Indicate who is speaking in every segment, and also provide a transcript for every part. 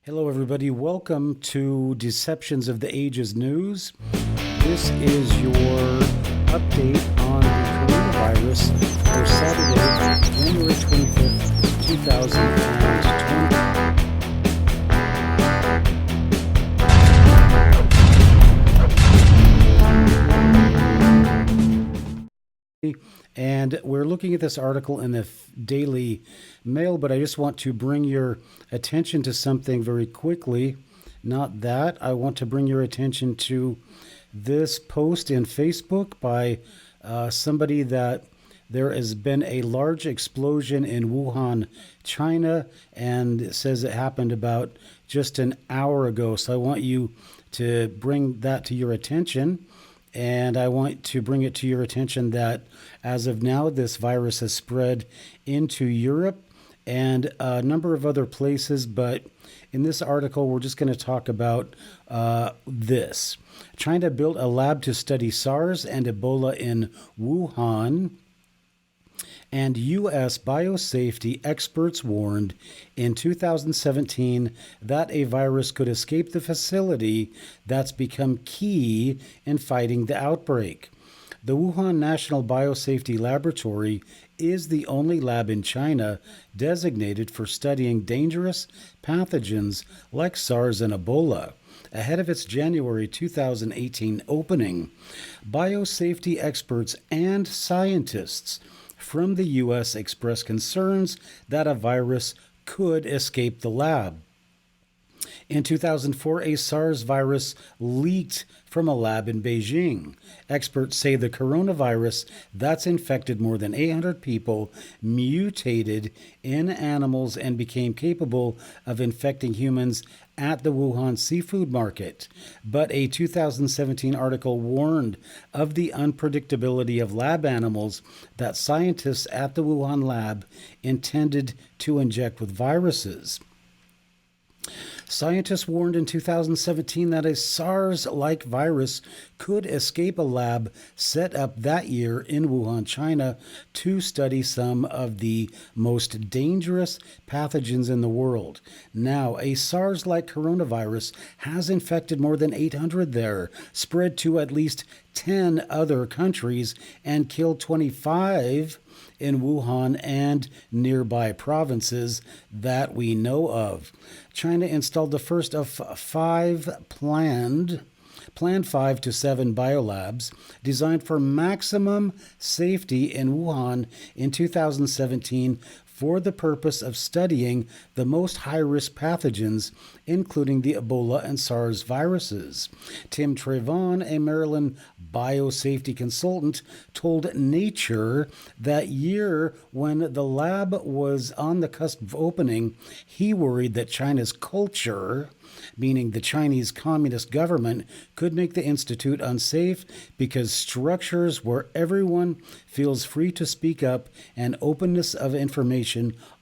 Speaker 1: Hello, everybody. Welcome to Deceptions of the Ages News. This is your update on the coronavirus for Saturday, January 25th, 2020. And we're looking at this article in the Daily Mail, but I just want to bring your attention to something very quickly. Not that. I want to bring your attention to this post in Facebook by somebody that there has been a large explosion in Wuhan, China, and it says it happened about just an hour ago. So I want you to bring that to your attention. And I want to bring it to your attention that as of now, this virus has spread into Europe and a number of other places. But in this article, we're just going to talk about this. China built a lab to study SARS and Ebola in Wuhan. And U.S. biosafety experts warned in 2017 that a virus could escape the facility that's become key in fighting the outbreak. The Wuhan National Biosafety Laboratory is the only lab in China designated for studying dangerous pathogens like SARS and Ebola. Ahead of its January 2018 opening, biosafety experts and scientists from the U.S. expressed concerns that a virus could escape the lab. In 2004, a SARS virus leaked from a lab in Beijing. Experts say the coronavirus that's infected more than 800 people mutated in animals and became capable of infecting humans at the Wuhan seafood market. But a 2017 article warned of the unpredictability of lab animals that scientists at the Wuhan lab intended to inject with viruses. Scientists warned in 2017 that a SARS-like virus could escape a lab set up that year in Wuhan, China, to study some of the most dangerous pathogens in the world. Now, a SARS-like coronavirus has infected more than 800 there, spread to at least 10 other countries, and killed 25 in Wuhan and nearby provinces that we know of. China installed the first of planned 5 to 7 biolabs designed for maximum safety in Wuhan in 2017 for the purpose of studying the most high-risk pathogens, including the Ebola and SARS viruses. Tim Trevon, a Maryland biosafety consultant, told Nature that year when the lab was on the cusp of opening, he worried that China's culture, meaning the Chinese Communist government, could make the institute unsafe because structures where everyone feels free to speak up and openness of information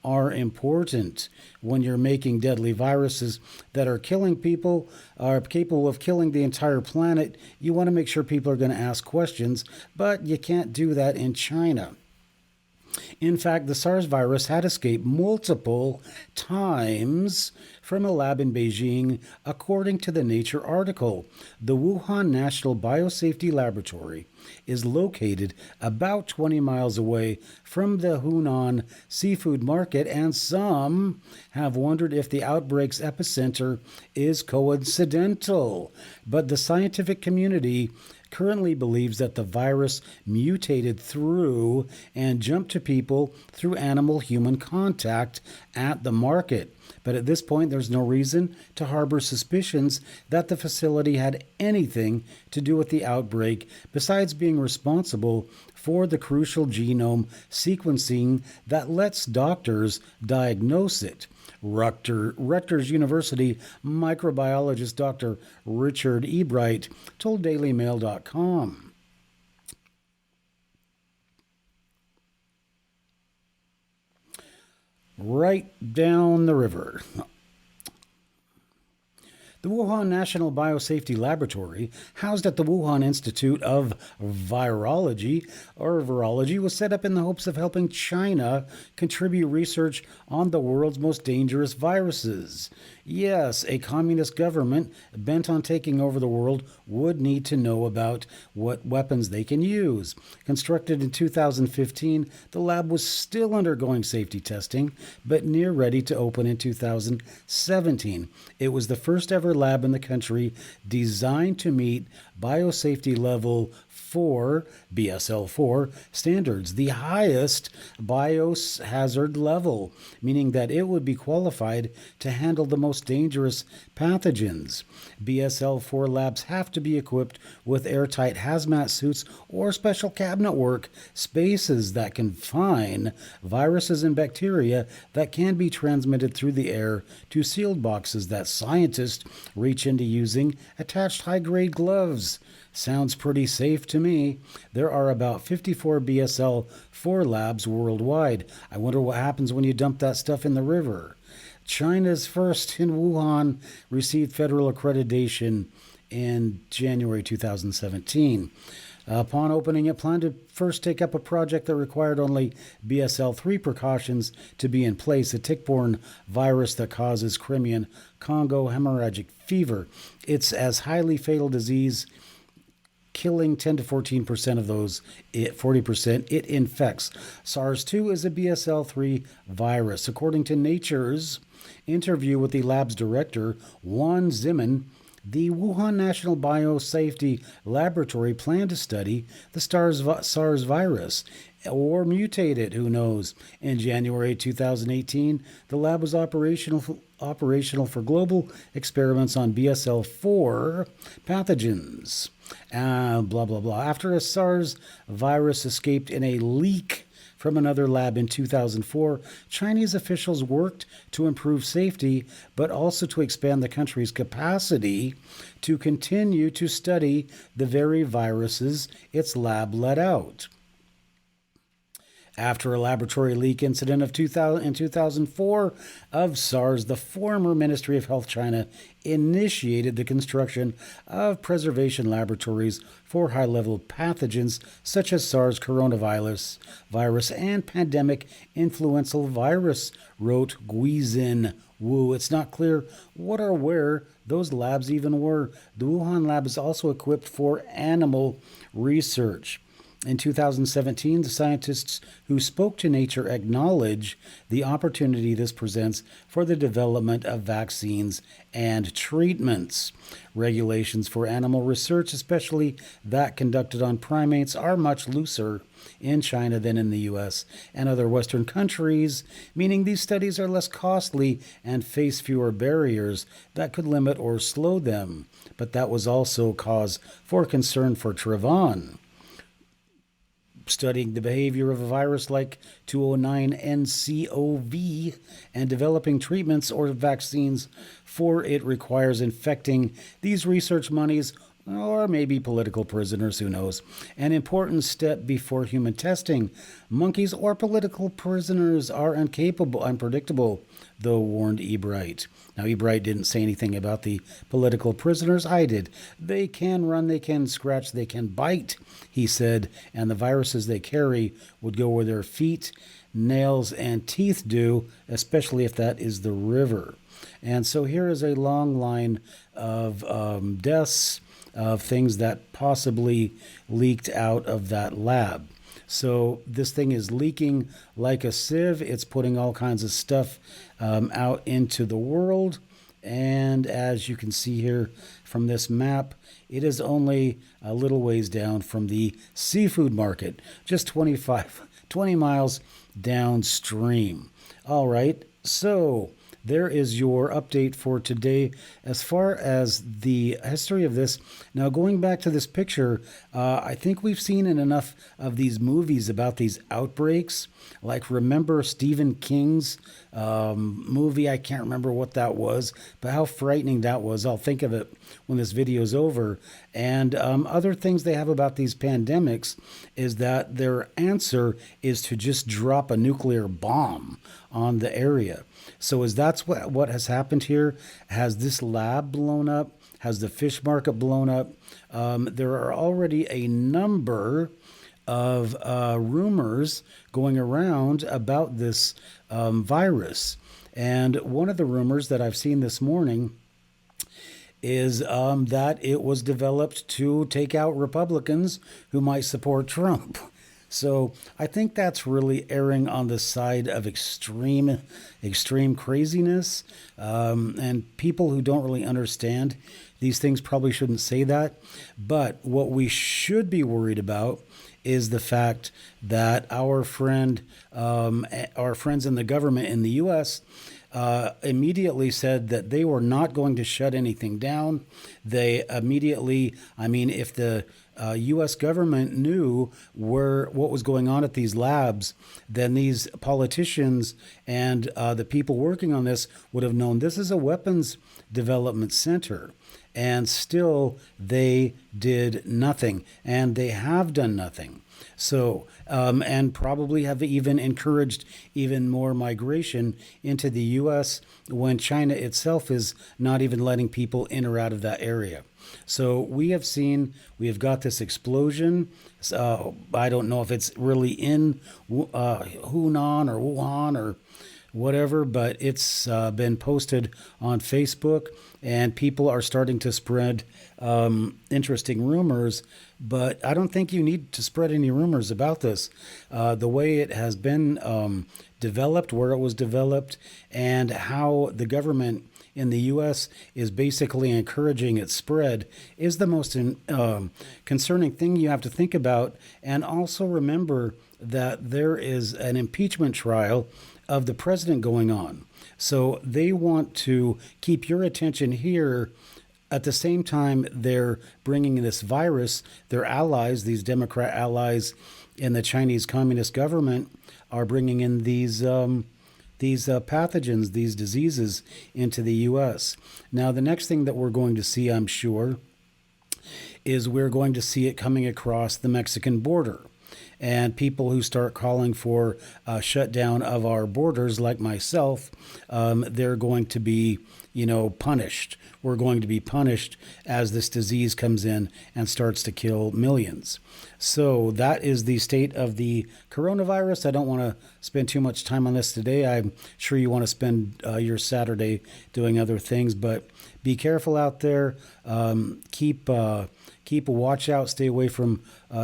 Speaker 1: are important. When you're making deadly viruses that are killing people, are capable of killing the entire planet, you want to make sure people are going to ask questions, but you can't do that in China. In fact, the SARS virus had escaped multiple times from a lab in Beijing, according to the Nature article. The Wuhan National Biosafety Laboratory is located about 20 miles away from the Hunan seafood market, and some have wondered if the outbreak's epicenter is coincidental. But the scientific community currently believes that the virus mutated through and jumped to people through animal-human contact at the market. But at this point, there's no reason to harbor suspicions that the facility had anything to do with the outbreak, besides being responsible for the crucial genome sequencing that lets doctors diagnose it. Rutgers University microbiologist Dr. Richard Ebright told DailyMail.com. Right down the river. The Wuhan National Biosafety Laboratory, housed at the Wuhan Institute of Virology, was set up in the hopes of helping China contribute research on the world's most dangerous viruses. Yes, a communist government bent on taking over the world would need to know about what weapons they can use. Constructed in 2015, the lab was still undergoing safety testing, but near ready to open in 2017. It was the first ever lab in the country designed to meet biosafety level 4, BSL 4 standards, the highest biohazard level, meaning that it would be qualified to handle the most dangerous pathogens. BSL 4 labs have to be equipped with airtight hazmat suits or special cabinet work spaces that confine viruses and bacteria that can be transmitted through the air to sealed boxes that scientists reach into using attached high-grade gloves. Sounds pretty safe to me. There are about 54 BSL 4 labs worldwide. I wonder what happens when you dump that stuff in the river. China's first in Wuhan received federal accreditation in January 2017. Upon opening, it planned to first take up a project that required only BSL 3 precautions to be in place, a tick-borne virus that causes Crimean Congo hemorrhagic fever. It's as highly fatal disease, killing 10 to 14% of those, 40% it infects. SARS-2 is a BSL-3 virus. According to Nature's interview with the lab's director, Juan Zimin, the Wuhan National Biosafety Laboratory planned to study the SARS virus, or mutate it, who knows. In January 2018, the lab was operational for global experiments on BSL-4 pathogens. Blah, blah, blah. After a SARS virus escaped in a leak from another lab in 2004, Chinese officials worked to improve safety, but also to expand the country's capacity to continue to study the very viruses its lab let out. After a laboratory leak incident in 2004 of SARS, the former Ministry of Health China initiated the construction of preservation laboratories for high-level pathogens such as SARS coronavirus and pandemic influenza virus, wrote Guizhen Wu. It's not clear what or where those labs even were. The Wuhan lab is also equipped for animal research. In 2017, the scientists who spoke to Nature acknowledge the opportunity this presents for the development of vaccines and treatments. Regulations for animal research, especially that conducted on primates, are much looser in China than in the U.S. and other Western countries, meaning these studies are less costly and face fewer barriers that could limit or slow them. But that was also cause for concern for Trevon. Studying the behavior of a virus like 209-nCoV and developing treatments or vaccines for it requires infecting these research monies, or maybe political prisoners, who knows. An important step before human testing. Monkeys or political prisoners are unpredictable, though, warned Ebright. Now, Ebright didn't say anything about the political prisoners. I did. They can run, they can scratch, they can bite, he said, and the viruses they carry would go where their feet, nails, and teeth do, especially if that is the river. And so here is a long line of deaths, of things that possibly leaked out of that lab. So this thing is leaking like a sieve. It's putting all kinds of stuff out into the world. And as you can see here from this map, it is only a little ways down from the seafood market, just 20 miles downstream. All right, so there is your update for today as far as the history of this. Now, going back to this picture, I think we've seen in enough of these movies about these outbreaks. Like, remember Stephen King's movie? I can't remember what that was, but how frightening that was. I'll think of it when this video's over. And other things they have about these pandemics is that their answer is to just drop a nuclear bomb on the area. So is that's what has happened here? Has this lab blown up? Has the fish market blown up? There are already a number of rumors going around about this virus. And one of the rumors that I've seen this morning is that it was developed to take out Republicans who might support Trump. So I think that's really erring on the side of extreme craziness. And people who don't really understand these things probably shouldn't say that. But what we should be worried about is the fact that our friends in the government in the U.S. Immediately said that they were not going to shut anything down. They immediately, if the U.S. government knew what was going on at these labs, then these politicians and the people working on this would have known this is a weapons development center. And still, they did nothing, and they have done nothing. So, and probably have even encouraged even more migration into the U.S. when China itself is not even letting people in or out of that area. So we have got this explosion. I don't know if it's really in Hunan or Wuhan or whatever, but it's been posted on Facebook, and people are starting to spread interesting rumors. But I don't think you need to spread any rumors about this. The way it has been developed, where it was developed, and how the government in the U.S. is basically encouraging its spread is the most concerning thing you have to think about. And also remember that there is an impeachment trial of the president going on. So they want to keep your attention here. At the same time, they're bringing this virus, their allies, these Democrat allies in the Chinese Communist government, are bringing in these pathogens, these diseases into the U.S. Now, the next thing that we're going to see, I'm sure, is we're going to see it coming across the Mexican border. And people who start calling for a shutdown of our borders, like myself, they're going to be, punished. We're going to be punished as this disease comes in and starts to kill millions. So that is the state of the coronavirus. I don't want to spend too much time on this today. I'm sure you want to spend your Saturday doing other things, but be careful out there. Keep a watch out. Stay away from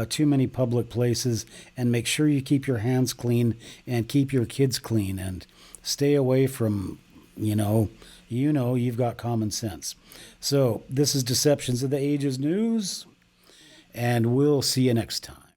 Speaker 1: too many public places, and make sure you keep your hands clean and keep your kids clean, and stay away from, you've got common sense. So this is Deceptions of the Ages News, and we'll see you next time.